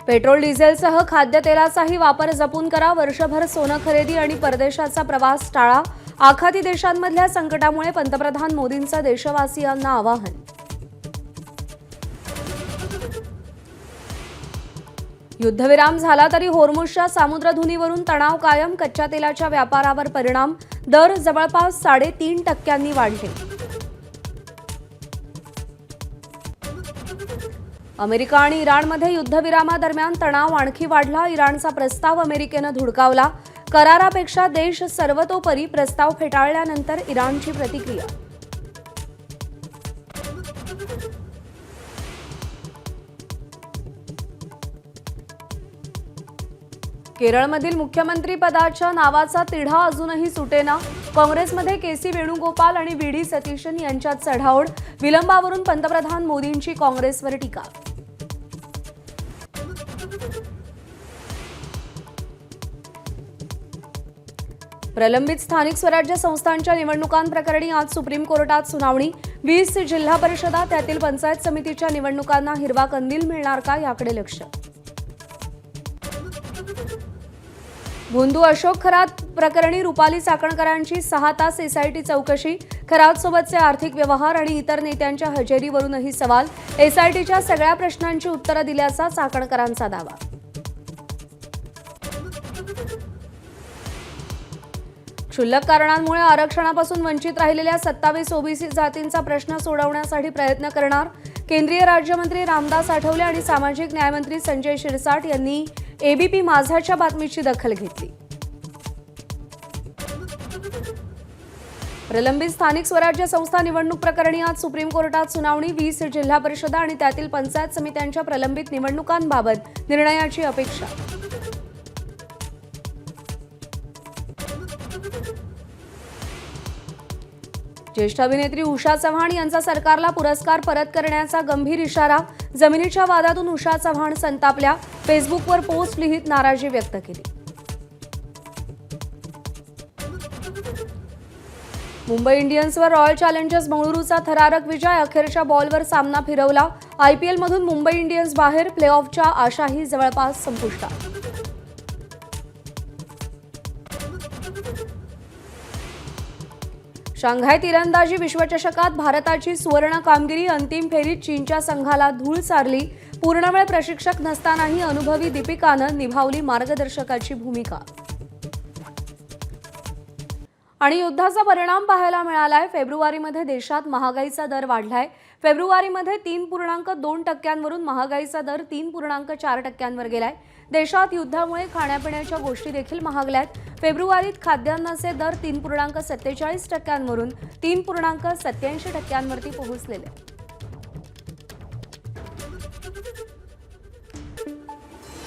Petrol डिझेलसह खाद्यतेलाचाही वापर जपून करा। वर्षभर सोनं खरेदी आणि परदेशाचा प्रवास टाळा। आखाती देशांमधल्या संकटामुळे पंतप्रधान मोदींचं देशवासियांना आवाहन। युद्धविराम झाला तरी होर्मुझच्या सामुद्रधुनीवरून तणाव कायम। कच्च्या तेलाच्या व्यापारावर परिणाम। दर जवळपास 3.5% वाढले। अमेरिका आणि इराणमध्ये युद्धविरामादरम्यान तणाव आणखी वाढला। इराणचा प्रस्ताव अमेरिकेनं धुडकावला। करारापेक्षा देश सर्वतोपरी प्रस्ताव फेटाळल्यानंतर इराणची प्रतिक्रिया। केरळमधील मुख्यमंत्री पदाच्या नावाचा तिढा अजूनही सुटेना। काँग्रेसमध्ये केसी वेणुगोपाल आणि व्ही.डी. सतीशन यांच्यात चढाओढ। विलंबावरून पंतप्रधान मोदींची काँग्रेसवर टीका। प्रलंबित स्थानिक स्वराज्य संस्थांच्या निवडणुकांप्रकरणी आज सुप्रीम कोर्टात सुनावणी। 20 जिल्हा परिषदा त्यातील पंचायत समितीच्या निवडणुकांना हिरवा कंदील मिळणार का याकडे लक्ष। भोंदू अशोक खरात प्रकरणी रुपाली चाकणकरांची 6 तास एसआयटी चौकशी। खरातसोबतचे आर्थिक व्यवहार आणि इतर नेत्यांच्या हजेरीवरूनही सवाल। एसआयटीच्या सगळ्या प्रश्नांची उत्तरं दिल्याचा चाकणकरांचा दावा। क्षुल्लक कारणांमुळे आरक्षणापासून वंचित राहिलेल्या 27 ओबीसी जातींचा प्रश्न सोडवण्यासाठी प्रयत्न करणार। केंद्रीय राज्यमंत्री रामदास आठवले आणि सामाजिक न्यायमंत्री संजय शिरसाट यांनी एबीपी माझाच्या बातमीची दखल घेतली। प्रलंबित स्थानिक स्वराज्य संस्था निवडणूक प्रकरणी आज सुप्रीम कोर्टात सुनावणी। 20 जिल्हा परिषदा आणि त्यातील पंचायत समित्यांच्या प्रलंबित निवडणुकांबाबत निर्णयाची अपेक्षा। ज्येष्ठ अभिनेत्री उषा चव्हाण यांचा सरकारला पुरस्कार परत करण्याचा गंभीर इशारा। जमिनीच्या वादातून उषा चव्हाण संतापल्या। फेसबुकवर पोस्ट लिहित नाराजी व्यक्त केली। मुंबई इंडियन्सवर रॉयल चॅलेंजर्स बंगळुरूचा थरारक विजय। अखेरच्या बॉलवर सामना फिरवला। आयपीएलमधून मुंबई इंडियन्स बाहेर। प्लेऑफच्या आशाही जवळपास संपुष्टात। शांघाय तिरंदाजी विश्वचषकात भारताची सुवर्ण कामगिरी। अंतिम फेरीत चीनच्या संघाला धूळ सारली। पूर्णवेळ प्रशिक्षक नसतानाही अनुभवी दीपिकानं निभावली मार्गदर्शकाची भूमिका। आणि युद्धाचा परिणाम पाहायला मिळालाय। फेब्रुवारीमध्ये देशात महागाईचा दर वाढलाय। फेब्रुवारीमध्ये 3.2%वरून महागाईचा दर 3.4%वर गेलाय। देशात युद्धामुळे खाण्यापिण्याच्या गोष्टी देखील महागल्यात। फेब्रुवारीत खाद्यान्नाचे दर 3.47%वरून 3.87%वरती पोहोचलेले।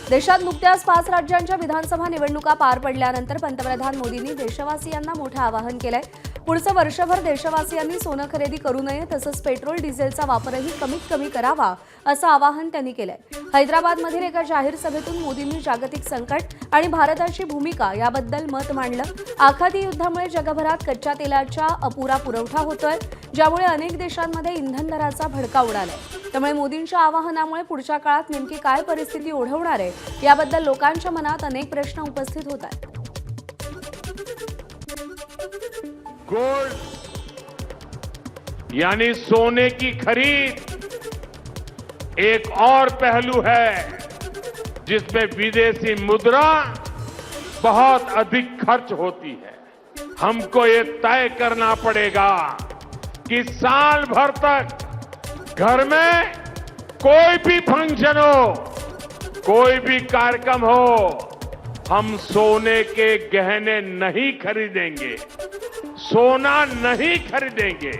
देशात नुकत्याच 5 राज्यांच्या विधानसभा निवडणुका पार पडल्यानंतर पंतप्रधान मोदींनी देशवासियांना मोठं आवाहन केलंय। पुढचं वर्षभर देशवासियांनी सोनं खरेदी करू नये, तसंच पेट्रोल डिझेलचा वापरही कमीत कमी करावा असं आवाहन त्यांनी केलंय। हैदराबादमधील एका जाहीर सभेतून मोदींनी जागतिक संकट आणि भारताची भूमिका याबद्दल मत मांडलं। आखाती युद्धामुळे जगभरात कच्च्या तेलाचा अपुरा पुरवठा होतोय, ज्यामुळे अनेक देशांमध्ये इंधन दराचा भडका उडालाय। त्यामुळे मोदींच्या आवाहनामुळे पुढच्या काळात नेमकी काय परिस्थिती ओढवणार आहे याबद्दल लोकांच्या मनात अनेक प्रश्न उपस्थित होत आहेत। गोल्ड यानी सोने की खरीद एक और पहलू है जिसमें विदेशी मुद्रा बहुत अधिक खर्च होती है। हमको ये तय करना पड़ेगा कि साल भर तक घर में कोई भी फंक्शन हो, कोई भी कार्यक्रम हो, हम सोने के गहने नहीं खरीदेंगे, सोना नहीं खरीदेंगे।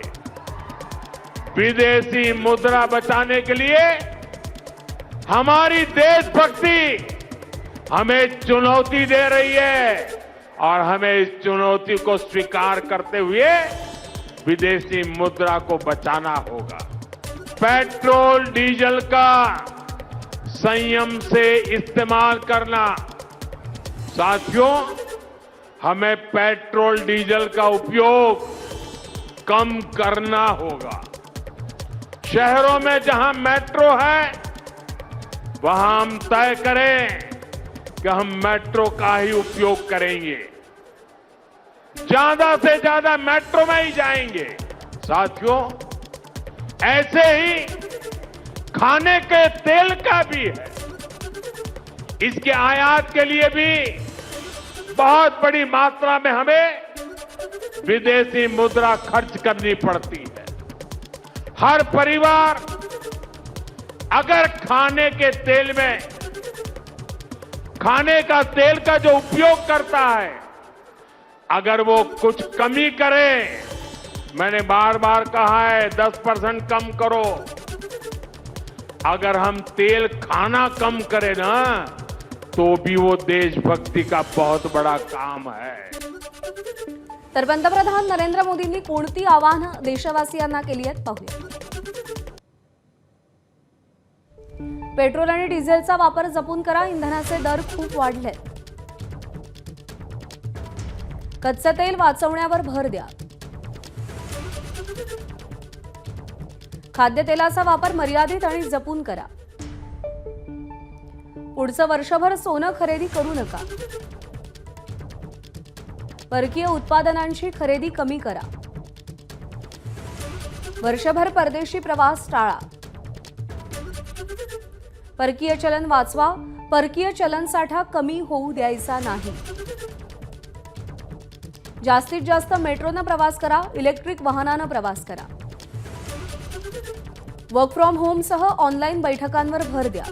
विदेशी मुद्रा बचाने के लिए हमारी देशभक्ति हमें चुनौती दे रही है और हमें इस चुनौती को स्वीकार करते हुए विदेशी मुद्रा को बचाना होगा। पेट्रोल डीजल का संयम से इस्तेमाल करना। साथियों, हमें पेट्रोल डीजल का उपयोग कम करना होगा। शहरों में जहां मेट्रो है, वहां हम तय करें कि हम मेट्रो का ही उपयोग करेंगे, ज्यादा से ज्यादा मेट्रो में ही जाएंगे। साथियों, ऐसे ही खाने के तेल का भी है, इसके आयात के लिए भी बहुत बड़ी मात्रा में हमें विदेशी मुद्रा खर्च करनी पड़ती है। हर परिवार अगर खाने के तेल में खाने का तेल का जो उपयोग करता है, अगर वो कुछ कमी करे, मैंने बार बार कहा है 10% कम करो, अगर हम तेल खाना कम करें ना, तो भी वो देशभक्ति का बहुत बड़ा काम है। तर पंतप्रधान नरेंद्र मोदींनी कोणती आवाहनं देशवासियांना केली आहेत पाहूया। पेट्रोल आणि डिझेलचा वापर जपून करा, इंधनाचे दर खूप वाढलेत। कच्चं तेल वाचवण्यावर भर द्या। खाद्यतेलाचा वापर मर्यादित आणि जपून करा। पुढचं वर्षभर सोनं खरेदी करू नका। परकीय उत्पादनांची खरेदी कमी करा। वर्षभर परदेशी प्रवास टाळा। परकीय चलन वाचवा, परकीय चलन साठा कमी होऊ द्यायचा नाही। जास्तीत जास्त मेट्रोनं प्रवास करा, इलेक्ट्रिक वाहनानं प्रवास करा। वर्क फ्रॉम होम सह ऑनलाईन बैठकांवर भर द्या।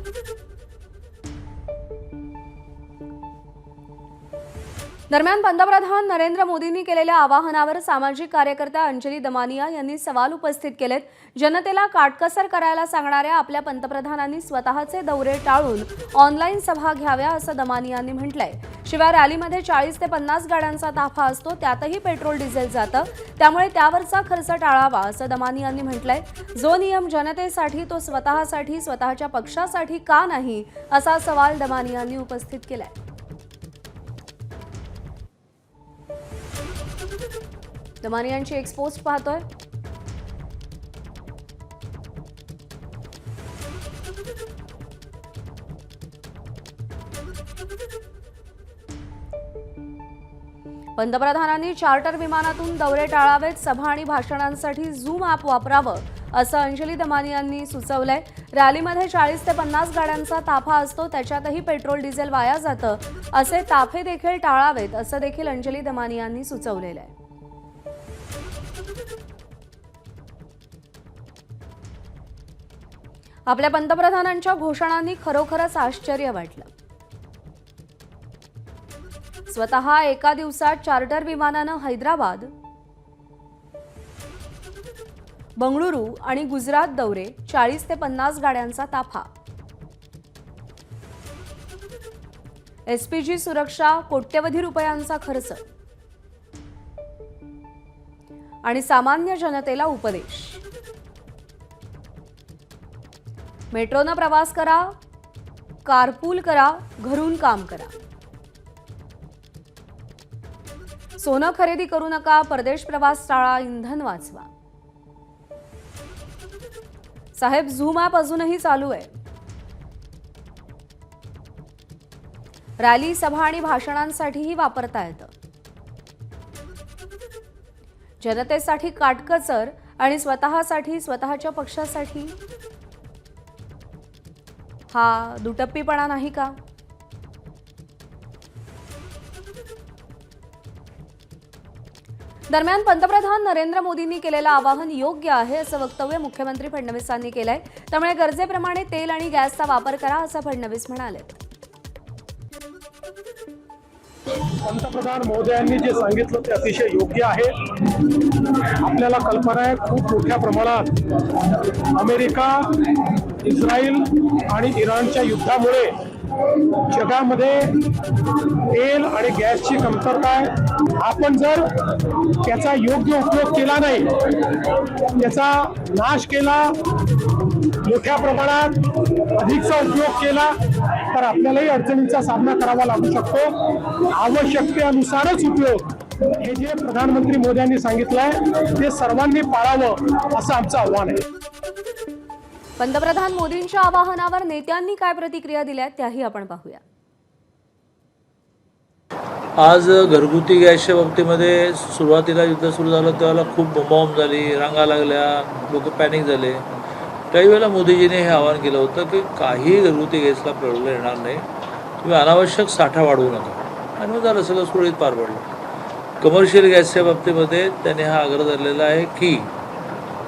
दरम्यान पंतप्रधान नरेंद्र मोदींनी केलेल्या आवाहनावर सामाजिक कार्यकर्त्या अंजली दमानिया यांनी सवाल उपस्थित केलेत। जनतेला काटकसर करायला सांगणाऱ्या आपल्या पंतप्रधानांनी स्वतःचे दौरे टाळून ऑनलाईन सभा घ्याव्या असं दमानियांनी म्हटलंय। शिवाय रॅलीमध्ये 40 ते 50 गाड्यांचा ताफा असतो, त्यातही पेट्रोल डिझेल जातं, त्यामुळे त्यावरचा खर्च टाळावा असं दमानियांनी म्हटलंय। जो नियम जनतेसाठी तो स्वतःसाठी, स्वतःच्या पक्षासाठी का नाही, असा सवाल दमानियांनी उपस्थित केलाय। दमानियांची एक पोस्ट पाहतोय। पंतप्रधानांनी चार्टर विमानातून दौरे टाळावेत, सभा आणि भाषणांसाठी झूम ॲप वापरावं असं अंजली दमानियांनी सुचवलंय। रॅलीमध्ये 40 ते 50 गाड्यांचा ताफा असतो, त्याच्यातही पेट्रोल डिझेल वाया जातं, असे ताफे देखील टाळावेत असं देखील अंजली दमानियांनी सुचवलेलं आहे। आपल्या पंतप्रधानांच्या घोषणांनी खरोखरच आश्चर्य वाटलं। स्वतः एका दिवसात चार्टर विमानानं हैदराबाद, बंगळुरू आणि गुजरात दौरे, 40 ते 50 गाड्यांचा ताफा, एसपीजी सुरक्षा, कोट्यवधी रुपयांचा खर्च आणि सामान्य जनतेला उपदेश। मेट्रोनं प्रवास करा, कारपूल करा, घरून काम करा। सोनं खरेदी करू नका, परदेश प्रवास टाळा, इंधन वाचवा। साहेब, झूम ॲप अजूनही चालू आहे। रॅली, सभा आणि भाषणांसाठीही वापरता येतं। जनतेसाठी काटकसर आणि स्वतःसाठी, स्वतःच्या पक्षासाठी, हा दुटप्पीपणा नाही का? दरम्यान पंतप्रधान नरेंद्र मोदींनी केलेलं आवाहन योग्य आहे असं वक्तव्य मुख्यमंत्री फडणवीसांनी केलंय। त्यामुळे गरजेप्रमाणे तेल आणि गॅसचा वापर करा असं फडणवीस म्हणाले। पंतप्रधान मोदयांनी जे सांगितलं ते अतिशय योग्य आहे। आपल्याला कल्पना आहे, खूप मोठ्या प्रमाणात अमेरिका, इस्रायल आणि इराणच्या युद्धामुळे जगामध्ये तेल आणि गॅसची कमतरता आहे। आपण जर त्याचा योग्य उपयोग केला नाही, त्याचा नाश केला, मोठ्या प्रमाणात अधिकचा उपयोग केला, तर आपल्यालाही अडचणींचा सामना करावा लागू शकतो। आवश्यकतेनुसारच उपयोग, हे जे प्रधानमंत्री मोदयांनी सांगितलं आहे ते सर्वांनी पाळावं असं आमचं आव्हान आहे। पंतप्रधान मोदींच्या आवाहनावर नेत्यांनी काय प्रतिक्रिया दिल्या त्याही आपण पाहूया. आज घरगुती गॅसच्या बाबतीमध्ये सुरुवातीला युद्ध सुरू झालं त्यावेळेला खूप बोंबाबोंब झाली, रांगा लागल्या, लोक पॅनिक झाले. काही वेळेला मोदीजीने हे आवाहन केलं होतं की काही घरगुती गॅसला प्रॉब्लेम येणार नाही, तुम्ही अनावश्यक साठा वाढवू नका, आणि मग झालं सगळं सुरळीत पार पडलं. कमर्शियल गॅसच्या बाबतीमध्ये त्याने हा आग्रह धरलेला आहे की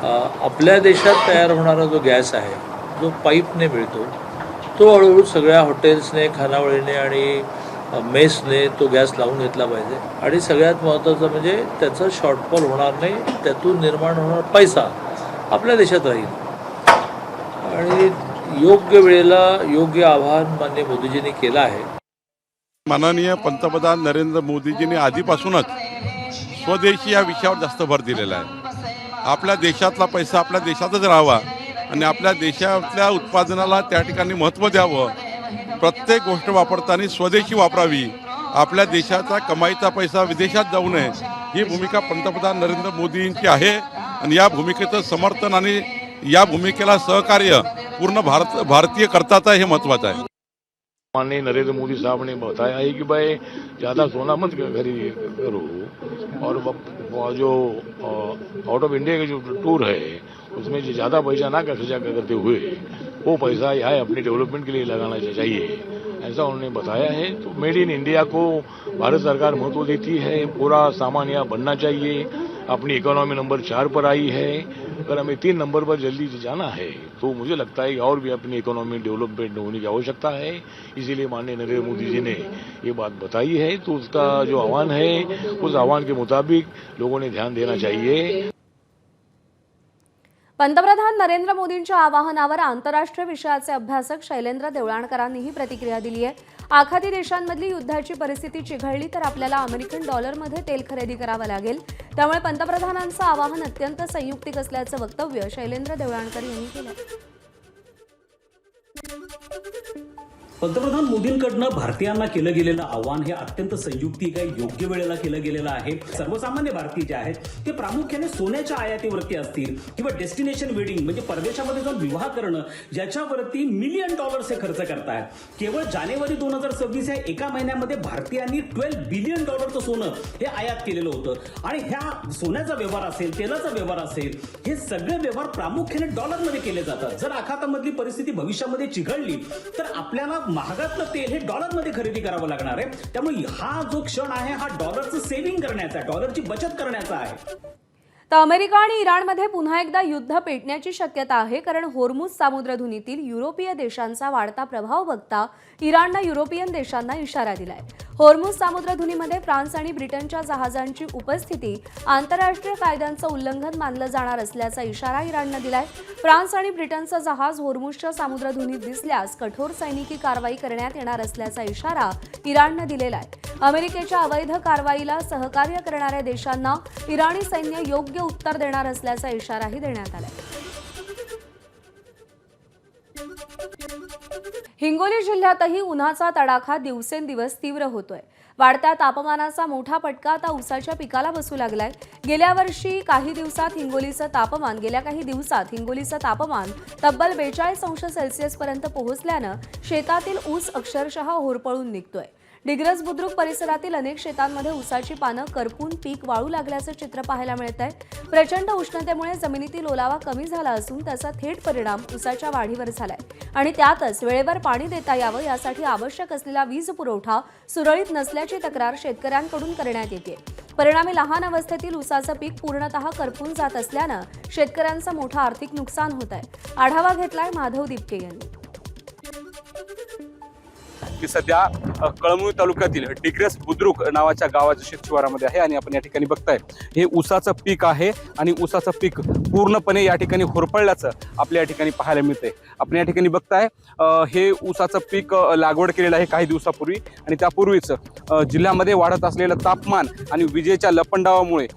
आपल्या देशात तयार होणारा जो गॅस आहे, जो पाईपने मिळतो, तो हळूहळू सगळ्या हॉटेल्सने, खानावळीने आणि मेसने तो गॅस लावून घेतला पाहिजे. आणि सगळ्यात महत्त्वाचं म्हणजे त्याचा शॉर्टफॉल होणार नाही, त्यातून निर्माण होणारा पैसा आपल्या देशात राहील. आणि योग्य वेळेला योग्य आवाहन माननीय मोदीजींनी केलं आहे. माननीय पंतप्रधान नरेंद्र मोदीजींनी आधीपासूनच स्वदेशी या विषयावर जास्त भर दिलेला आहे. आपल्या देशातला पैसा आपल्या देशातच राहावा आणि आपल्या देशातल्या उत्पादनाला त्या ठिकाणी महत्त्व द्यावं. प्रत्येक गोष्ट वापरताना स्वदेशी वापरावी, आपल्या देशाचा कमाईचा पैसा विदेशात जाऊ नये, ही भूमिका पंतप्रधान नरेंद्र मोदींची आहे. आणि या भूमिकेचं समर्थन आणि या भूमिकेला सहकार्य पूर्ण भारतीय करताचा हे महत्त्वाचं आहे. माननीय नरेंद्र मोदी साहब ने बताया है कि भाई ज़्यादा सोना मत खरीद करो, और जो आउट ऑफ इंडिया के जो टूर है उसमें जो ज़्यादा पैसा ना खर्चा करते हुए वो पैसा यहाँ अपने डेवलपमेंट के लिए लगाना चाहिए, ऐसा उन्होंने बताया है. तो मेड इन इंडिया को भारत सरकार महत्व देती है. पूरा सामान यहाँ बनना चाहिए. अपनी इकोनॉमी नंबर 4 पर आई है. अगर हमें 3 नंबर पर जल्दी से जाना है तो मुझे लगता है कि और भी अपनी इकोनॉमी डेवलपमेंट होने की आवश्यकता है. इसीलिए माननीय नरेंद्र मोदी जी ने ये बात बताई है. तो उसका जो आह्वान है उस आह्वान के मुताबिक लोगों ने ध्यान देना चाहिए. पंतप्रधान नरेंद्र मोदींच्या आवाहनावर आंतरराष्ट्रीय विषयाचे अभ्यासक शैलेंद्र देवळाणकरांनीही प्रतिक्रिया दिली आहे. आखाती देशांमधली युद्धाची परिस्थिती चिघळली तर आपल्याला अमेरिकन डॉलरमध्ये तेल खरेदी करावं लागेल. त्यामुळे पंतप्रधानांचं आवाहन अत्यंत संयुक्तिक असल्याचं वक्तव्य शैलेंद्र देवळाणकर यांनी केलं. पंतप्रधान मोदींकडनं भारतीयांना केलं गेलेलं आव्हान हे अत्यंत संयुक्तिक आहे, योग्य वेळेला केलं गेलेलं आहे. सर्वसामान्य भारतीय जे आहेत ते प्रामुख्याने सोन्याच्या आयातीवरती असतील किंवा डेस्टिनेशन वेडिंग म्हणजे परदेशामध्ये जाऊन विवाह करणं, ज्याच्यावरती $1 मिलियन हे खर्च करतायत. केवळ जानेवारी 2026 या एका महिन्यामध्ये भारतीयांनी $12 बिलियन सोनं हे आयात केलेलं होतं. आणि ह्या सोन्याचा व्यवहार असेल, तेलाचा व्यवहार असेल, हे सगळे व्यवहार प्रामुख्याने डॉलरमध्ये केले जातात. जर आखातामधली परिस्थिती भविष्यामध्ये चिघळली तर आपल्याला महागातलं तेल हे डॉलरमध्ये खरेदी करावं लागणार आहे. त्यामुळे हा जो क्षण आहे हा डॉलरचं सेव्हिंग करण्याचा, डॉलरची बचत करण्याचा आहे. तर अमेरिका आणि इराणमध्ये पुन्हा एकदा युद्ध पेटण्याची शक्यता आहे. कारण होर्मुझ सामुद्रधुनीतील युरोपीय देशांचा वाढता प्रभाव बघता इराणनं युरोपियन देशांना इशारा दिलाय. होर्मुझ सामुद्रधुनीमध्ये फ्रान्स आणि ब्रिटनच्या जहाजांची उपस्थिती आंतरराष्ट्रीय कायद्यांचं उल्लंघन मानलं जाणार असल्याचा इशारा इराणनं दिलाय. फ्रान्स आणि ब्रिटनचं जहाज होर्मुझच्या सामुद्रधुनीत दिसल्यास कठोर सैनिकी कारवाई करण्यात येणार असल्याचा इशारा इराणनं दिलेला आहे. अमेरिकेच्या अवैध कारवाईला सहकार्य करणाऱ्या देशांना इराणी सैन्य योग्य उत्तर देणार असल्याचा इशाराही देण्यात आलाय. हिंगोली जिल्ह्यातही उन्हाचा तडाखा दिवसेंदिवस तीव्र होतोय. वाढत्या तापमानाचा मोठा फटका आता ऊसाच्या पिकाला बसू लागलाय. गेल्या काही दिवसात हिंगोलीचं तापमान तब्बल 42 अंश सेल्सिअस पर्यंत पोहोचल्यानं शेतातील ऊस अक्षरशः होरपळून निघतोय. डिग्रस बुद्रुक परिसरातील अनेक शेतांमध्ये ऊसाची पानं करपून पीक वाळू लागल्याचं चित्र पाहायला मिळत आहे. प्रचंड उष्णतेमुळे जमिनीतील ओलावा कमी झाला असून त्याचा थेट परिणाम ऊसाच्या वाढीवर झालाय. आणि त्यातच वेळेवर पाणी देता यावं यासाठी आवश्यक असलेला वीज पुरवठा सुरळीत नसल्याची तक्रार शेतकऱ्यांकडून करण्यात येते. परिणामी लहान अवस्थेतील ऊसाचं पीक पूर्णतः करपून जात असल्यानं शेतकऱ्यांचं मोठं आर्थिक नुकसान होत आहे. आढावा घेतलाय माधव दिपके यांनी. की सध्या कळमनुरी तालुक्यातील डिग्रस बुद्रुक नावाच्या गावाच्या शेतशिवारामध्ये आहे आणि आपण या ठिकाणी बघताय हे ऊसाचं पीक आहे आणि ऊसाचं पीक पूर्णपणे या ठिकाणी होरपळल्याचं आपल्या या ठिकाणी पाहायला मिळते. आपण या ठिकाणी बघताय हे ऊसाचं पीक लागवड केलेलं आहे काही दिवसापूर्वी आणि त्यापूर्वीच जिल्ह्यामध्ये वाढत असलेलं तापमान आणि विजेच्या लपंडावामुळे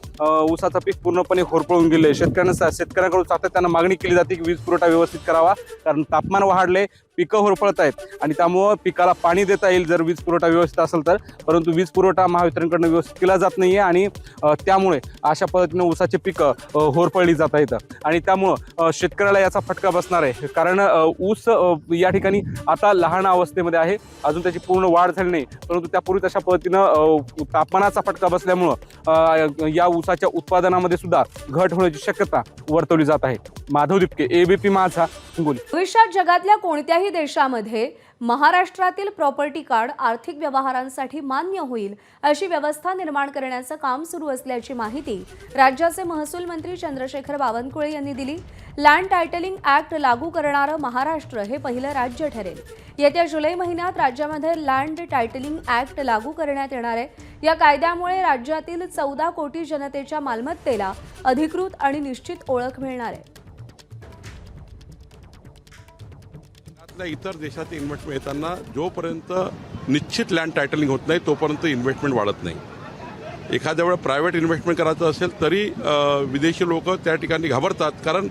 ऊसाचं पीक पूर्णपणे होरपळून गेले. शेतकऱ्यांकडून सातत्यानं मागणी केली जाते की वीज पुरवठा व्यवस्थित करावा, कारण तापमान वाढले, पिकं होरपळत आहेत आणि त्यामुळं पिकाला पाणी पाणी देता येईल जर वीज पुरवठा व्यवस्थित असेल तर, परंतु वीज पुरवठा महावितरणकडनं व्यवस्थित केला जात नाहीये आणि त्यामुळे अशा पद्धतीनं ऊसाचे पीक होरपळली जात आहेत आणि त्यामुळं शेतकऱ्याला याचा फटका बसणार आहे. कारण ऊस या ठिकाणी आता लहान अवस्थेमध्ये आहे, अजून त्याची पूर्ण वाढ झाली नाही, परंतु त्यापूर्वीच अशा पद्धतीनं तापमानाचा फटका बसल्यामुळं या ऊसाच्या उत्पादनामध्ये सुद्धा घट होण्याची शक्यता वर्तवली जात आहे. माधव दिपके, एबीपी माझा, हिंगोली. भविष्यात जगातल्या कोणत्याही देशामध्ये महाराष्ट्रातील प्रॉपर्टी कार्ड आर्थिक व्यवहारांसाठी मान्य होईल अशी व्यवस्था निर्माण करण्याचं काम सुरू असल्याची माहिती राज्याचे महसूल मंत्री चंद्रशेखर बावनकुळे यांनी दिली. लँड टायटलिंग ऍक्ट लागू करणारं महाराष्ट्र हे पहिलं राज्य ठरेल. येत्या जुलै महिन्यात राज्यामध्ये लँड टायटलिंग ऍक्ट लागू करण्यात येणार आहे. या कायद्यामुळे राज्यातील 14 कोटी जनतेच्या मालमत्तेला अधिकृत आणि निश्चित ओळख मिळणार आहे. इतर देशात इन्व्हेस्टमेंट येताना जोपर्यंत निश्चित लँड टायटलिंग होत नाही तोपर्यंत इन्व्हेस्टमेंट वाढत नाही. एखाद्या वेळा प्रायव्हेट इन्व्हेस्टमेंट करायचं असेल तरी विदेशी लोक त्या ठिकाणी घाबरतात, कारण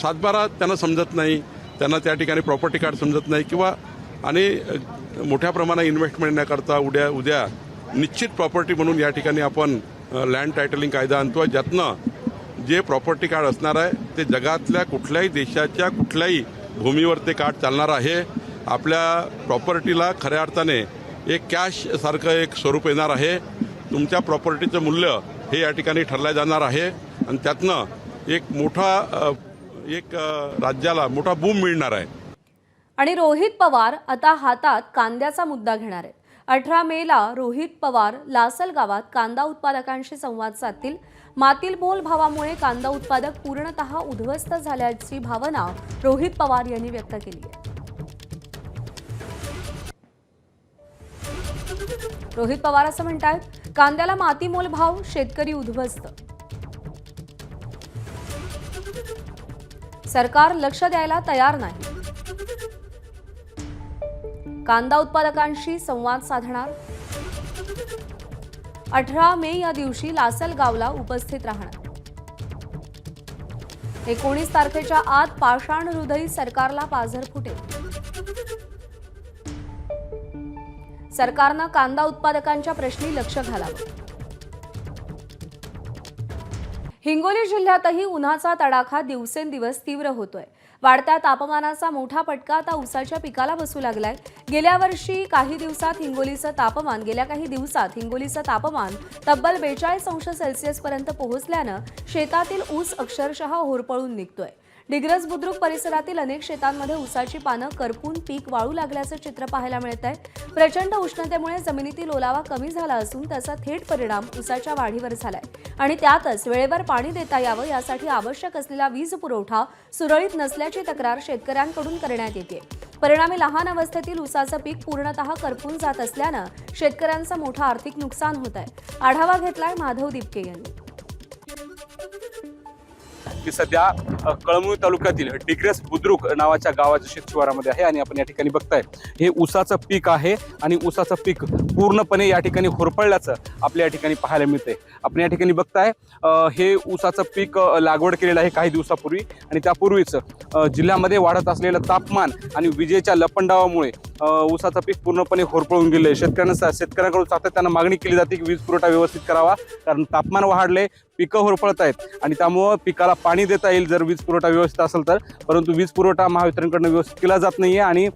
सातबारा त्यांना समजत नाही, त्यांना त्या ठिकाणी प्रॉपर्टी कार्ड समजत नाही किंवा आणि मोठ्या प्रमाणात इन्व्हेस्टमेंट न करता उद्या निश्चित प्रॉपर्टी म्हणून या ठिकाणी आपण लँड टायटलिंग कायदा आणतो, ज्यातनं जे प्रॉपर्टी कार्ड असणार आहे ते जगातल्या कुठल्याही देशाच्या कुठल्याही भूमीवर ते कार्ड चालणार आहे. आपल्या प्रॉपर्टीला खऱ्या अर्थाने एक कॅश सारखं एक स्वरूप येणार आहे. तुमच्या प्रॉपर्टीचं मूल्य हे या ठिकाणी ठरलं जाणार आहे आणि त्यातनं एक राज्याला मोठा बूम मिळणार आहे. आणि रोहित पवार आता हातात कांद्याचा मुद्दा घेणार आहेत. 18 मेला रोहित पवार लासल गावात कांदा उत्पादकांशी संवाद साधतील. मातील मोल भावामुळे कांदा उत्पादक पूर्णतः उद्ध्वस्त झाल्याची भावना रोहित पवार यांनी व्यक्त केली आहे. रोहित पवार असं म्हणतात, कांद्याला मातीमोल भाव, शेतकरी उद्ध्वस्त. सरकार लक्ष द्यायला तयार नाही. कांदा उत्पादकांशी संवाद साधणार. 18 मे या दिवशी लासलगावला उपस्थित राहणार. 19 तारखेच्या आत पाषाण हृदयी सरकारला पाझर फुटेल. सरकारनं कांदा उत्पादकांच्या प्रश्नी लक्ष घालावं. हिंगोली जिल्ह्यातही उन्हाचा तडाखा दिवसेंदिवस तीव्र होतोय. वाढत्या तापमानाचा मोठा फटका आता ऊसाच्या पिकाला बसू लागलाय. गेल्या काही दिवसात हिंगोलीचं तापमान तब्बल 42 अंश सेल्सिअस पर्यंत पोहोचल्यानं शेतातील ऊस अक्षरशः होरपळून निघतोय. डिग्रस बुद्रुक परिसरातील अनेक शेतांमध्ये ऊसाची पानं करपून पीक वाळू लागल्याचं चित्र पाहायला मिळत आहे. प्रचंड उष्णतेमुळे जमिनीतील ओलावा कमी झाला असून त्याचा थेट परिणाम ऊसाच्या वाढीवर झालाय आणि त्यातच वेळेवर पाणी देता यावं यासाठी आवश्यक असलेला वीज पुरवठा सुरळीत नसल्याची तक्रार शेतकऱ्यांकडून करण्यात येते. परिणामी लहान अवस्थेतील ऊसाचं पीक पूर्णतः करपून जात असल्यानं शेतकऱ्यांचं मोठं आर्थिक नुकसान होत आहे. आढावा घेतलाय माधव दिपके यांनी. की सध्या कळमनुरी तालुक्यातील डिग्रस बुद्रुक नावाच्या गावाच्या शेतशिवारामध्ये आहे आणि आपण या ठिकाणी बघताय हे ऊसाचं पीक आहे आणि ऊसाचं पीक पूर्णपणे या ठिकाणी होरपळल्याचं आपल्या या ठिकाणी पाहायला मिळते. आपण या ठिकाणी बघताय हे ऊसाचं पीक लागवड केलेलं आहे काही दिवसापूर्वी आणि त्यापूर्वीच जिल्ह्यामध्ये वाढत असलेलं तापमान आणि विजेच्या लपंडावामुळे ऊसाचं पीक पूर्णपणे होरपळून गेले. शेतकऱ्यांकडून सातत्यानं मागणी केली जाते की वीज पुरवठा व्यवस्थित करावा, कारण तापमान वाढले, पिकं होरपळत आहेत आणि त्यामुळं पिकाला पाणी देता येईल जर वीज पुरवठा व्यवस्थित असेल तर, परंतु वीज पुरवठा महावितरणकडनं व्यवस्थित केला जात नाहीये आणि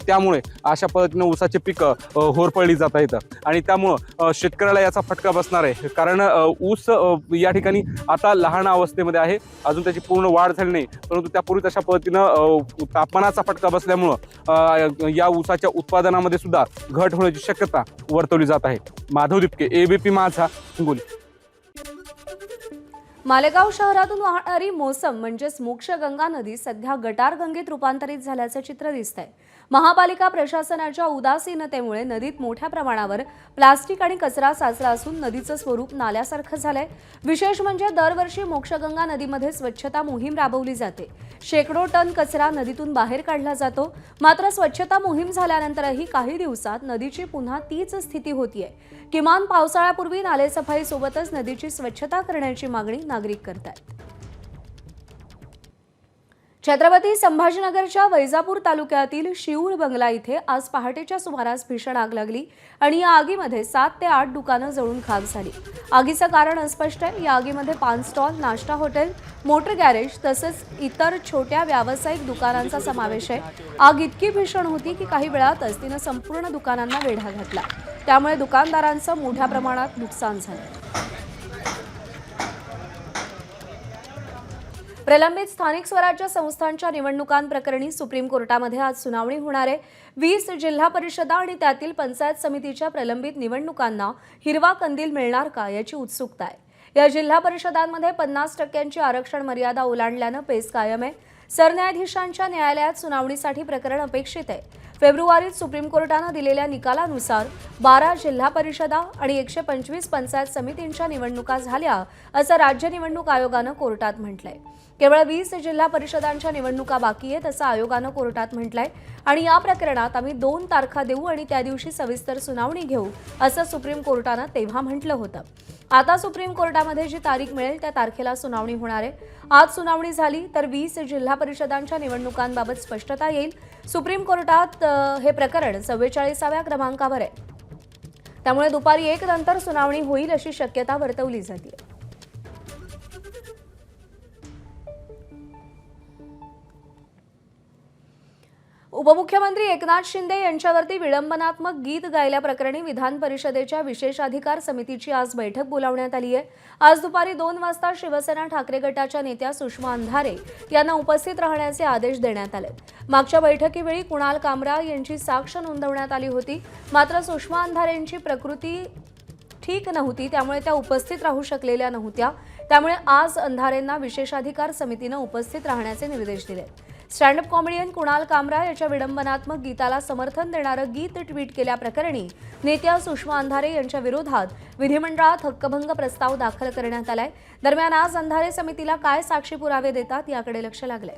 त्यामुळे अशा पद्धतीनं ऊसाचे पिकं होरपळली जात आहेत आणि त्यामुळं शेतकऱ्याला याचा फटका बसणार आहे. कारण ऊस या ठिकाणी आता लहान अवस्थेमध्ये आहे, अजून त्याची पूर्ण वाढ झाली नाही, परंतु त्यापूर्वीच अशा पद्धतीनं तापमानाचा फटका बसल्यामुळं या ऊसाच्या उत्पादनामध्ये सुद्धा घट होण्याची शक्यता वर्तवली जात आहे. माधव दिपके, एबीपी माझा, हिंगोली. मालेगाव शहरातून वाहणारी मोसम म्हणजेच मोक्षगंगा नदी सध्या गटारगंगेत रूपांतरित झाल्याचं चित्र दिसतंय. महापालिका प्रशासनाच्या उदासीनतेमुळे नदीत मोठ्या प्रमाणावर प्लास्टिक आणि कचरा साचला असून नदीचं स्वरूप नाल्यासारखं झालंय. विशेष म्हणजे दरवर्षी मोक्षगंगा नदीमध्ये स्वच्छता मोहीम राबवली जाते. शेकडो टन कचरा नदीतून बाहेर काढला जातो. मात्र स्वच्छता मोहीम झाल्यानंतरही काही दिवसात नदीची पुन्हा तीच स्थिती होतीये. किमान पावसाळ्यापूर्वी नालेसफाईसोबतच नदीची स्वच्छता करण्याची मागणी नागरिक करतात. छत्रपती संभाजीनगरच्या वैजापूर तालुक्यातील शिऊर बंगला इथे आज पहाटेच्या सुमारास भीषण आग लागली आणि या आगीमध्ये 7 ते 8 दुकानं जळून खाक झाली. आगीचं कारण अस्पष्ट आहे. या आगीमध्ये पान स्टॉल, नाश्ता हॉटेल, मोटर गॅरेज तसंच इतर छोट्या व्यावसायिक दुकानांचा समावेश आहे. आग इतकी भीषण होती की काही वेळातच तिनं संपूर्ण दुकानांना वेढा घातला. त्यामुळे दुकानदारांचं मोठ्या प्रमाणात नुकसान झालं. प्रलंबित स्थानिक स्वराज्य संस्थांच्या निवडणुकांप्रकरणी सुप्रीम कोर्टामध्ये आज सुनावणी होणार आहे. 20 जिल्हा परिषदा आणि त्यातील पंचायत समितीच्या प्रलंबित निवडणुकांना हिरवा कंदील मिळणार का याची उत्सुकता आहे. या जिल्हा परिषदांमध्ये 50% आरक्षण मर्यादा ओलांडल्यानं पेच कायम आहे. सरन्यायाधीशांच्या न्यायालयात सुनावणीसाठी प्रकरण अपेक्षित आहे. फेब्रुवारीत सुप्रीम कोर्टानं दिलेल्या निकालानुसार 12 जिल्हा परिषदा आणि 125 पंचायत समितींच्या निवडणुका झाल्या असं राज्य निवडणूक आयोगानं कोर्टात म्हटलंय. केवळ 20 जिल्हा परिषदांच्या निवडणुका बाकी आहेत असं आयोगानं कोर्टात म्हटलंय आणि या प्रकरणात आम्ही 2 तारखा देऊ आणि त्या दिवशी सविस्तर सुनावणी घेऊ असं सुप्रीम कोर्टानं तेव्हा म्हटलं होतं. आता सुप्रीम कोर्टामध्ये जी तारीख मिळेल त्या तारखेला सुनावणी होणार आहे. आज सुनावणी झाली तर 20 जिल्हा परिषदांच्या निवडणुकांबाबत स्पष्टता येईल. सुप्रीम कोर्टात हे प्रकरण 44व्या क्रमांकावर आहे. त्यामुळे दुपारी 1 नंतर सुनावणी होईल अशी शक्यता वर्तवली जाते. उपमुख्यमंत्री एकनाथ शिंदे यांच्यावरती विडंबनात्मक गीत गायल्याप्रकरणी विधान परिषदेच्या विशेषाधिकार समितीची आज बैठक बोलावण्यात आली आहे. आज दुपारी 2 वाजता शिवसेना ठाकरे गटाच्या नेत्या सुषमा अंधारे यांना उपस्थित राहण्याचे आदेश देण्यात आले. मागच्या बैठकीवेळी कुणाल कामरा यांची साक्ष नोंदवण्यात आली होती. मात्र सुषमा अंधारेंची प्रकृती ठीक नव्हती, त्यामुळे त्या उपस्थित राहू शकलेल्या नव्हत्या. त्यामुळे आज अंधारेंना विशेषाधिकार समितीनं उपस्थित राहण्याचे निर्देश दिले. स्टँडअप कॉमेडियन कुणाल कामरा याच्या विडंबनात्मक गीताला समर्थन देणारं गीत ट्विट केल्याप्रकरणी नेत्या सुषमा अंधारे यांच्या विरोधात विधिमंडळात हक्कभंग प्रस्ताव दाखल करण्यात आलाय. दरम्यान आज अंधारे समितीला काय साक्षी पुरावे देतात याकडे लक्ष लागलंय.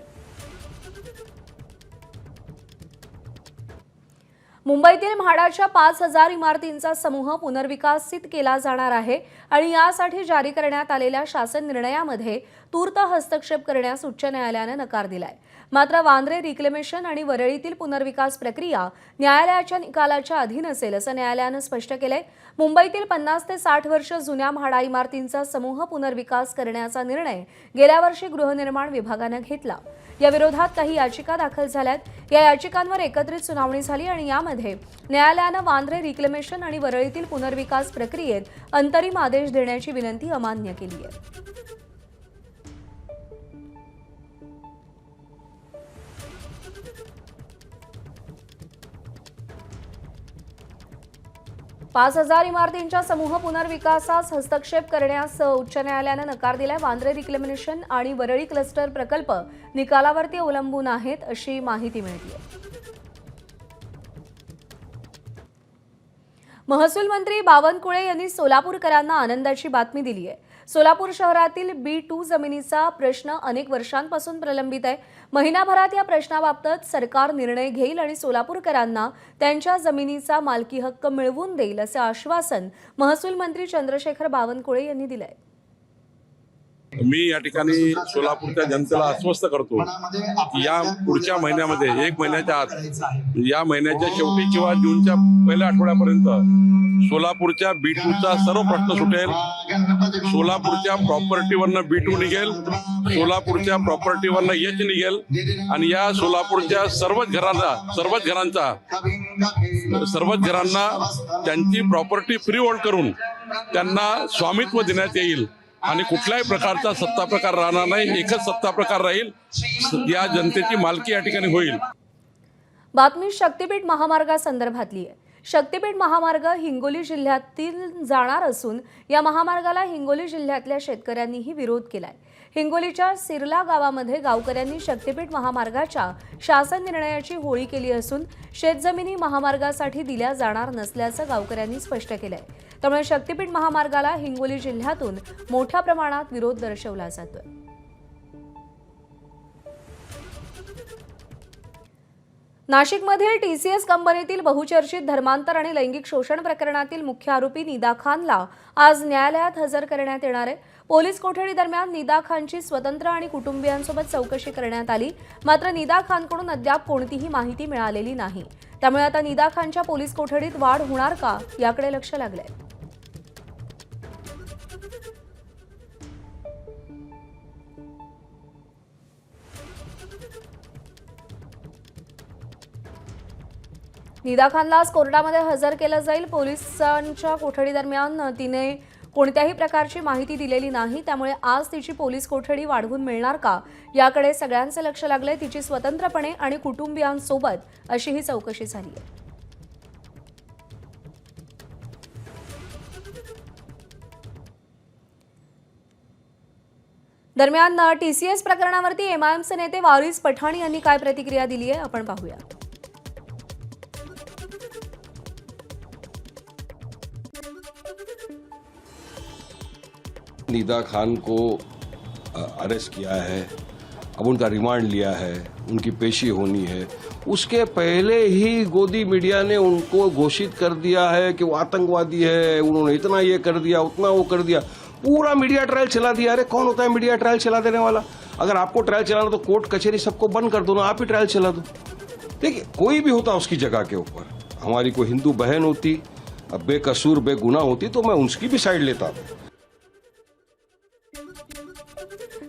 मुंबईतील म्हाडाच्या 5000 इमारतींचा समूह पुनर्विकसित केला जाणार आहे आणि यासाठी जारी करण्यात आलेल्या शासन निर्णयामध्ये तूर्त हस्तक्षेप करण्यास उच्च न्यायालयानं नकार दिलाय. मात्र वांद्रे रिक्लेमेशन आणि वरळीतील पुनर्विकास प्रक्रिया न्यायालयाच्या निकालाच्या अधीन असेल असं न्यायालयानं स्पष्ट केलंय. मुंबईतील 50 ते 60 वर्ष जुन्या म्हाडा इमारतींचा समूह पुनर्विकास करण्याचा निर्णय गेल्या वर्षी गृहनिर्माण विभागानं घेतला. या विरोधात काही याचिका दाखल झाल्यात. या याचिकांवर एकत्रित सुनावणी झाली आणि यामध्ये न्यायालयानं वांद्रे रिक्लेमेशन आणि वरळीतील पुनर्विकास प्रक्रियेत अंतरिम आदेश देण्याची विनंती अमान्य केली आहे. पाच 5000 इमारतींच्या समूह पुनर्विकासास हस्तक्षेप करण्यास उच्च न्यायालयानं नकार दिलाय. वांद्रे रिक्लेमेशन आणि वरळी क्लस्टर प्रकल्प निकालावरती अवलंबून आहेत अशी माहिती मिळते. महसूल मंत्री बावनकुळे यांनी सोलापूरकरांना आनंदाची बातमी दिली आहे. सोलापूर शहरातील B2 जमिनीचा प्रश्न अनेक वर्षांपासून प्रलंबित आहे. महिनाभरात या प्रश्नाबाबत सरकार निर्णय घेईल आणि सोलापूरकरांना त्यांच्या जमिनीचा मालकी हक्क मिळवून देईल असे आश्वासन महसूल मंत्री चंद्रशेखर बावनकुळे यांनी दिले आहे. मी या ठिकाणी सोलापूरच्या जनतेला आश्वस्त करतो की या पुढच्या महिन्यामध्ये 1 महिन्याच्या आत, या महिन्याच्या शेवटी किंवा जूनच्या पहिल्या आठवड्यापर्यंत सोलापूरच्या B2चा सर्व प्रश्न सुटेल. सोलापूरच्या प्रॉपर्टीवरनं B2 निघेल, सोलापूरच्या प्रॉपर्टीवरनं H निघेल आणि या सोलापूरच्या सर्वच घरांना त्यांची प्रॉपर्टी फ्री होल्ड करून त्यांना स्वामित्व देण्यात येईल आणि कुठल्याही प्रकारचा सत्ता प्रकार राहणार नाही. एकच सत्ता प्रकार राहील. या जनतेची मालकी या ठिकाणी होईल. बातमी शक्तीपीठ महामार्गासंदर्भातली आहे. शक्तीपीठ महामार्ग हिंगोली जिल्ह्यातील जाणार असून या महामार्गाला हिंगोली जिल्ह्यातल्या शेतकऱ्यांनीही विरोध केलाय. हिंगोलीच्या सिरला गावामध्ये गावकऱ्यांनी शक्तीपीठ महामार्गाच्या शासन निर्णयाची होळी केली असून शेतजमिनी महामार्गासाठी दिल्या जाणार नसल्याचं गावकऱ्यांनी स्पष्ट केलंय. त्यामुळे शक्तीपीठ महामार्गाला हिंगोली जिल्ह्यातून मोठ्या प्रमाणात विरोध दर्शवला जातोय. नाशिकमधील TCS कंपनीतील बहुचर्चित धर्मांतर आणि लैंगिक शोषण प्रकरणातील मुख्य आरोपी निदा खानला आज न्यायालयात हजर करण्यात येणार आहे. पोलीस कोठडी दरम्यान निदा खानची स्वतंत्र आणि कुटुंबियांसोबत चौकशी करण्यात आली, मात्र निदा खानकडून अद्याप कोणतीही माहिती मिळालेली नाही. त्यामुळे आता निदा खानच्या पोलीस कोठडीत वाढ होणार का याकडे लक्ष लागलंय. निदा खानला आज कोर्टामध्ये हजर केलं जाईल. पोलिसांच्या कोठडी दरम्यान तिने कोणत्याही प्रकारची माहिती दिलेली नाही, त्यामुळे आज तिची पोलीस कोठडी वाढवून मिळणार का याकडे सगळ्यांचे लक्ष लागलंय. तिची स्वतंत्रपणे आणि कुटुंबियांसोबत अशी ही चौकशी झाली आहे. दरम्यान TCS प्रकरणावरती MIMचे नेते वारिस पठाण यांनी काय प्रतिक्रिया दिली आहे आपण पाहूया. निदा खान को अरेस्ट किया है, अब उनका रिमांड लिया है, उनकी पेशी होनी है. उसके पहले ही गोदी मीडिया ने उनको घोषित कर दिया है कि वो आतंकवादी है, उन्होंने इतना ये कर दिया, उतना वो कर दिया. पूरा मीडिया ट्रायल चला दिया. अरे कौन होता है मीडिया ट्रायल चला देने वाला? अगर आपको ट्रायल चलाना तो कोर्ट कचहरी सबको बंद कर दो ना, आप ही ट्रायल चला दो. देखिए कोई भी होता उसकी जगह के ऊपर, हमारी कोई हिंदू बहन होती, बेकसूर बेगुनाह होती तो मैं उसकी भी साइड लेता.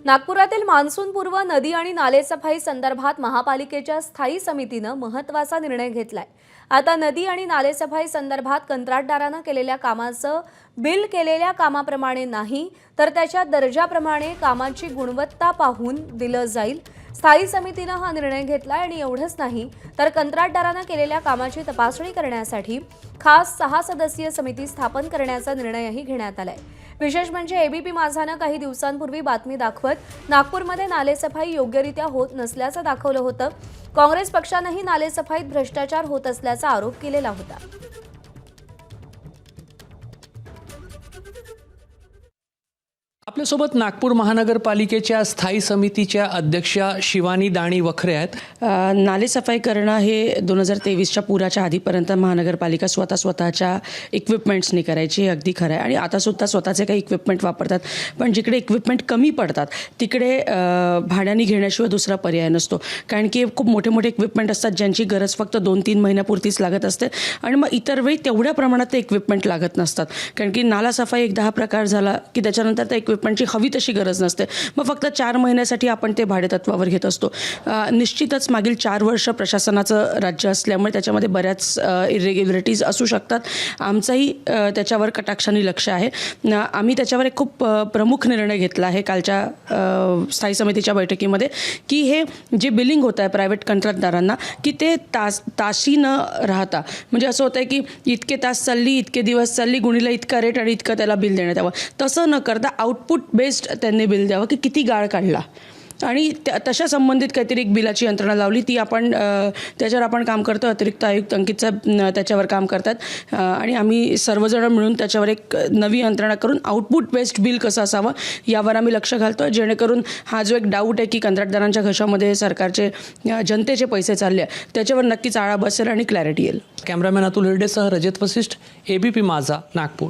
नागपुरातील मान्सूनपूर्व नदी आणि नालेसफाई संदर्भात महापालिकेच्या स्थायी समितीनं महत्त्वाचा निर्णय घेतलाय. आता नदी आणि नालेसफाई संदर्भात कंत्राटदारानं केलेल्या कामाचं बिल केलेल्या कामाप्रमाणे नाही, तर त्याच्या दर्जाप्रमाणे कामाची गुणवत्ता पाहून दिलं जाईल. स्थायी समितीनं हा निर्णय घेतलाय आणि एवढंच नाही तर कंत्राटदारानं केलेल्या कामाची तपासणी करण्यासाठी खास 6 सदस्यीय समिती स्थापन करण्याचा निर्णयही घेण्यात आलाय. विशेष म्हणजे ABP माझानं काही दिवसांपूर्वी बातमी दाखवत नागपूरमध्ये नालेसफाई योग्यरित्या होत नसल्याचं दाखवलं होतं. काँग्रेस पक्षानंही नालेसफाईत भ्रष्टाचार होत असल्याचा आरोप केलेला होता. आपल्यासोबत नागपूर महानगरपालिकेच्या स्थायी समितीच्या अध्यक्षा शिवानी दाणी वखरे आहेत. नालेसफाई करणं हे 2023च्या पुराच्या आधीपर्यंत महानगरपालिका स्वतःच्या इक्विपमेंट्सनी करायची, हे अगदी खरं आहे. आणि आतासुद्धा स्वतःचे काही इक्विपमेंट वापरतात, पण जिकडे इक्विपमेंट कमी पडतात तिकडे भाड्याने घेण्याशिवाय दुसरा पर्याय नसतो. कारण की खूप मोठे मोठे इक्विपमेंट असतात ज्यांची गरज फक्त 2-3 महिन्यापुरतीच लागत असते आणि मग इतर वेळी तेवढ्या प्रमाणात ते इक्विपमेंट लागत नसतात. कारण की नालासफाई एक 10 प्रकार झाला की त्याच्यानंतर त्या इक्विपमेंटची हवी तशी गरज नसते. मग फक्त 4 महिन्यासाठी आपण ते भाडेतत्वावर घेत असतो. निश्चितच मागील 4 वर्ष प्रशासनाचं राज्य असल्यामुळे त्याच्यामध्ये बऱ्याच इरेग्युलरिटीज असू शकतात. आमचंही त्याच्यावर कटाक्षाने लक्ष आहे. आम्ही त्याच्यावर एक खूप प्रमुख निर्णय घेतला आहे कालच्या स्थायी समितीच्या बैठकीमध्ये की हे जे बिलिंग होतं आहे प्रायव्हेट कंत्राटदारांना की ते ताशी न राहता, म्हणजे असं होतं आहे की इतके तास चालली, इतके दिवस चालली, गुणीला इतका रेट आणि इतकं त्याला बिल देण्यात यावं. तसं न करता आउटपुट बेस्ड त्यांनी बिल द्यावं की किती गाळ काढला आणि तशा संबंधित काहीतरी एक बिलाची यंत्रणा लावली. ती आपण त्याच्यावर आपण काम करतो. अतिरिक्त आयुक्त अंकित साहेब त्याच्यावर काम करतात आणि आम्ही सर्वजण मिळून त्याच्यावर एक नवी यंत्रणा करून आउटपुट बेस्ड बिल कसं असावं यावर आम्ही लक्ष घालतो, जेणेकरून हा जो एक डाऊट आहे की कंत्राटदारांच्या घशामध्ये सरकारचे जनतेचे पैसे चालले त्याच्यावर नक्कीच आळा बसेल आणि क्लॅरिटी येईल. कॅमेरामॅन अतुल हिरडेसह रजत वसिष्ठ, ABP माझा, नागपूर.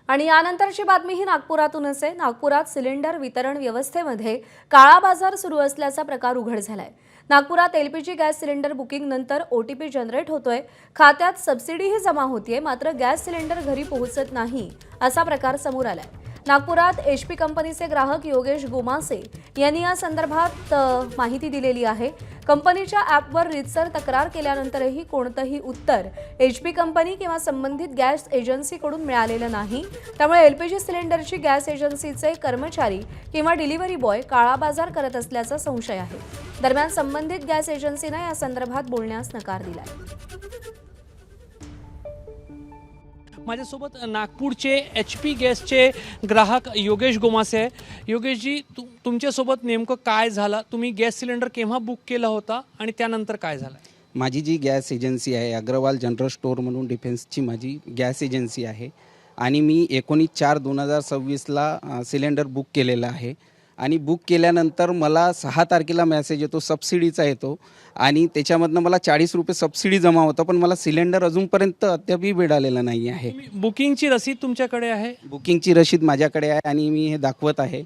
आणि यानंतरची बातमी ही नागपुरातूनच आहे. नागपुरात सिलेंडर वितरण व्यवस्थेमध्ये काळा बाजार सुरू असल्याचा प्रकार उघड झालाय. नागपुरात LPG गॅस सिलेंडर बुकिंग नंतर OTP जनरेट होतोय, खात्यात सबसिडीही जमा होतीये, मात्र गॅस सिलेंडर घरी पोहोचत नाही असा प्रकार समोर आलाय. नागपुरात HP कंपनीचे ग्राहक योगेश गोमासे यांनी या संदर्भात माहिती दिलेली आहे. कंपनीच्या ॲपवर रीतसर तक्रार केल्यानंतरही कोणतंही उत्तर HP कंपनी किंवा संबंधित गॅस एजन्सीकडून मिळालेलं नाही. त्यामुळे LPG सिलेंडरची गॅस एजन्सीचे कर्मचारी किंवा डिलिव्हरी बॉय काळाबाजार करत असल्याचा संशय आहे. दरम्यान संबंधित गॅस एजन्सीनं या संदर्भात बोलण्यास नकार दिलाय. माझ्यासोबत नागपूरचे HP गॅसचे ग्राहक योगेश गोमासे आहे. योगेशजी, तुमच्यासोबत नेमकं काय झालं? तुम्ही गॅस सिलेंडर केव्हा बुक केला होता आणि त्यानंतर काय झालं? माझी जी गॅस एजन्सी आहे अग्रवाल जनरल स्टोअर म्हणून डिफेन्सची माझी गॅस एजन्सी आहे आणि मी 19/4/2026ला सिलेंडर बुक केलेला आहे आणि बुक केल्यानंतर मला 6 तारखेला मेसेज येतो, सबसिडीचा येतो आणि त्याच्यामधनं मला 40 रुपये सबसिडी जमा होतं, पण मला सिलेंडर अजूनपर्यंत अद्यापही मिळालेलं नाही आहे. बुकिंगची रसीद तुमच्याकडे आहे? बुकिंगची रशीद माझ्याकडे आहे आणि मी हे दाखवत आहे.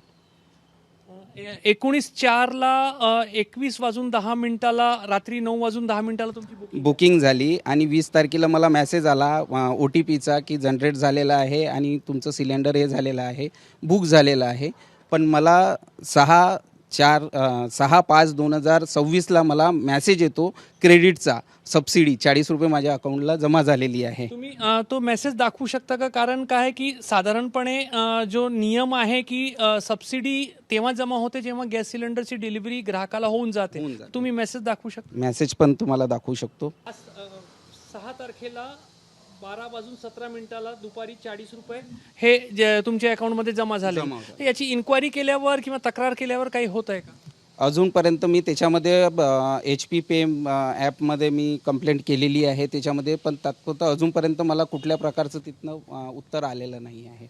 19/4ला 21:10 रात्री 9:10 तुमची बुकिंग झाली आणि 20 तारखेला मला मेसेज आला OTPचा की जनरेट झालेला आहे आणि तुमचं सिलेंडर हे झालेलं आहे, बुक झालेलं आहे. पण मला 6/5/2026ला मला मेसेज येतो क्रेडिटचा, सबसिडी 40 रुपये माझ्या अकाउंटला जमा झालेली आहे. तुम्ही तो मेसेज दाखवू शकता का? कारण काय आहे की साधारणपणे जो नियम आहे की सबसिडी तेव्हा जमा होते जेव्हा गॅस सिलेंडरची डिलिव्हरी ग्राहकाला होऊन जाते. तुम्ही मेसेज दाखवू शकता? मेसेज पण तुम्हाला दाखवू शकतो. 6 तारखेला 12:17 दुपारी 40 रुपये हे तुमच्या अकाउंटमध्ये जमा झाले. याची इन्क्वायरी केल्यावर किंवा तक्रार केल्यावर काही होत आहे का? अजूनपर्यंत मी त्याच्यामध्ये HP पे ॲपमध्ये मी कंप्लेंट केलेली आहे त्याच्यामध्ये, पण तात्पुरतं अजूनपर्यंत मला कुठल्या प्रकारचं तिथनं उत्तर आलेलं नाही आहे.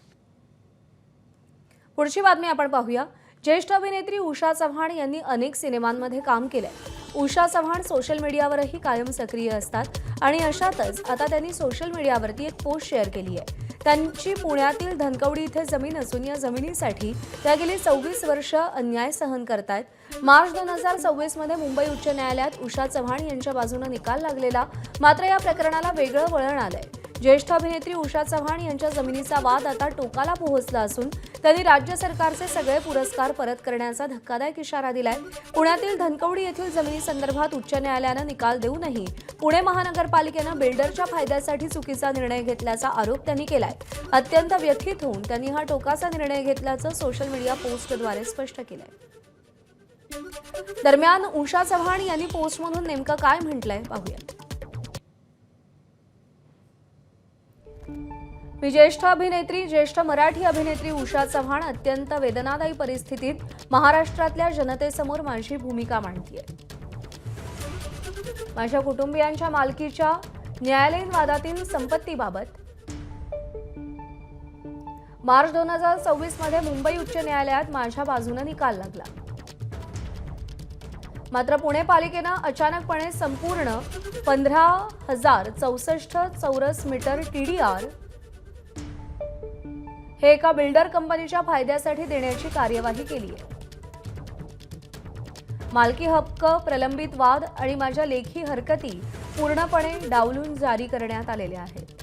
पुढची बातमी आपण पाहूया. ज्येष्ठ अभिनेत्री उषा चव्हाण यांनी अनेक सिनेमांमध्ये काम केलंय. उषा चव्हाण सोशल मीडियावरही कायम सक्रिय असतात आणि अशातच आता त्यांनी सोशल मीडियावरती एक पोस्ट शेअर केली आहे. त्यांची पुण्यातील धनकवडी इथे जमीन असून या जमिनीसाठी त्या गेली 24 वर्ष अन्याय सहन करतायत. मार्च 2024 मध्ये मुंबई उच्च न्यायालयात उषा चव्हाण यांच्या बाजूने निकाल लागलेला, मात्र या प्रकरणाला वेगळं वळण आलंय. ज्येष्ठ अभिनेत्री उषा चव्हाण यांच्या जमिनीचा वाद आता टोकाला पोहोचला असून त्यांनी राज्य सरकारचे सगळे पुरस्कार परत करण्याचा धक्कादायक इशारा दिलाय. पुण्यातील धनकवडी येथील जमिनीसंदर्भात उच्च न्यायालयानं निकाल देऊनही पुणे महानगरपालिकेनं बिल्डरच्या फायद्यासाठी चुकीचा निर्णय घेतल्याचा आरोप त्यांनी केलाय. अत्यंत व्यथित होऊन त्यांनी हा टोकाचा निर्णय घेतल्याचं सोशल मीडिया पोस्टद्वारे स्पष्ट केलंय. दरम्यान उषा चव्हाण यांनी पोस्टमधून नेमकं काय म्हटलंय पाहूया. मी ज्येष्ठ मराठी अभिनेत्री उषा चव्हाण अत्यंत वेदनादायी परिस्थितीत महाराष्ट्रातल्या जनतेसमोर माझी भूमिका मांडतीये. माझ्या कुटुंबियांच्या मालकीच्या न्यायालयीन वादातील संपत्तीबाबत मार्च 2024 मध्ये मुंबई उच्च न्यायालयात माझ्या बाजूने निकाल लागला. मात्र पुणे पालिकेनं अचानकपणे संपूर्ण 15,064 चौरस मीटर TDR हे एका बिल्डर कंपनीच्या फायद्यासाठी देण्याची कार्यवाही केली आहे. मालकी हक्क, प्रलंबित वाद आणि माझ्या लेखी हरकती पूर्णपणे डावलून जारी करण्यात आलेल्या आहेत.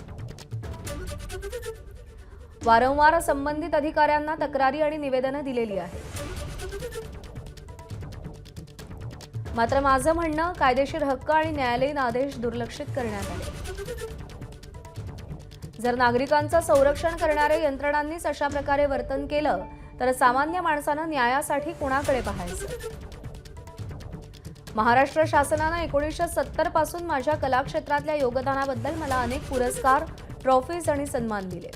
वारंवार संबंधित अधिकाऱ्यांना तक्रारी आणि निवेदनं दिलेली आहेत. मात्र माझं म्हणणं कायदेशीर हक्क आणि न्यायालयीन आदेश दुर्लक्षित करण्यात आले. जर नागरिकांचं संरक्षण करणाऱ्या यंत्रणांनीच अशा प्रकारे वर्तन केलं तर सामान्य माणसानं न्यायासाठी कोणाकडे पाहायचं? महाराष्ट्र शासनानं 1970 पासून माझ्या कलाक्षेत्रातल्या योगदानाबद्दल मला अनेक पुरस्कार, ट्रॉफीज आणि सन्मान दिले.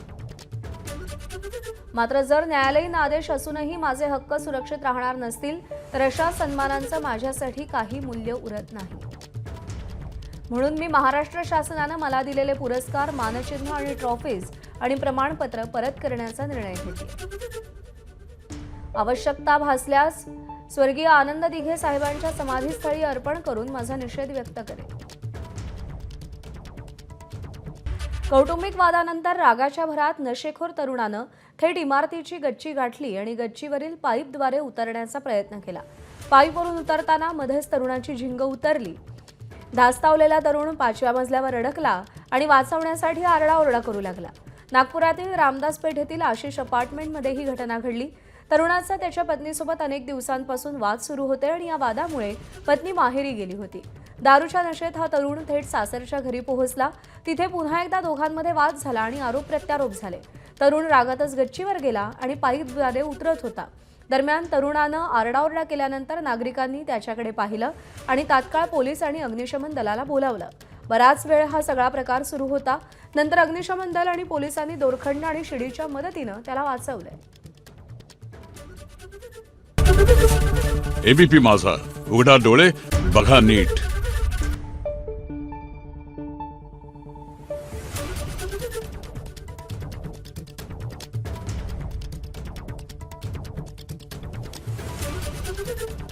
मात्र जर न्यायालयीन आदेश असूनही माझे हक्क सुरक्षित राहणार नसतील तर अशा सन्मानांचं माझ्यासाठी काही मूल्य उरत नाही. म्हणून मी महाराष्ट्र शासनानं मला दिलेले पुरस्कार, मानचिन्ह आणि ट्रॉफीज आणि प्रमाणपत्र परत करण्याचा निर्णय घेतला. आवश्यकता भासल्यास स्वर्गीय आनंद दिघे साहेबांच्या समाधीस्थळी अर्पण करून माझा निषेध व्यक्त करेन. कौटुंबिक वादानंतर रागाच्या भरात नशेखोर तरुणानं थेट इमारतीची गच्ची गाठली आणि गच्चीवरील पाईपद्वारे उतरण्याचा प्रयत्न केला. पाईपवरून उतरताना मध्येच तरुणाची झिंग उतरली. धास्तावलेला तरुण 5व्या मजल्यावर अडकला आणि वाचवण्यासाठी आरडाओरडा करू लागला. नागपुरातील रामदास पेठेतील आशिष अपार्टमेंटमध्ये ही घटना घडली. तरुणाचा त्याच्या पत्नीसोबत अनेक दिवसांपासून वाद सुरू होते आणि या वादामुळे पत्नी माहेरी गेली होती. दारूच्या नशेत हा तरुण थेट सासरच्या घरी पोहोचला. तिथे पुन्हा एकदा दोघांमध्ये वाद झाला आणि आरोप प्रत्यारोप झाले. तरुण रागातच गच्चीवर गेला आणि पाईपद्वारे उतरत होता. दरम्यान तरुणानं आरडाओरडा केल्यानंतर नागरिकांनी त्याच्याकडे पाहिलं आणि तात्काळ पोलीस आणि अग्निशमन दलाला बोलावलं. बराच वेळ हा सगळा प्रकार सुरू होता. नंतर अग्निशमन दल आणि पोलिसांनी दोरखंड आणि शिडीच्या मदतीनं त्याला वाचवलंय. एबीपी माझा, उघडा डोळे बघा नीट. आहे.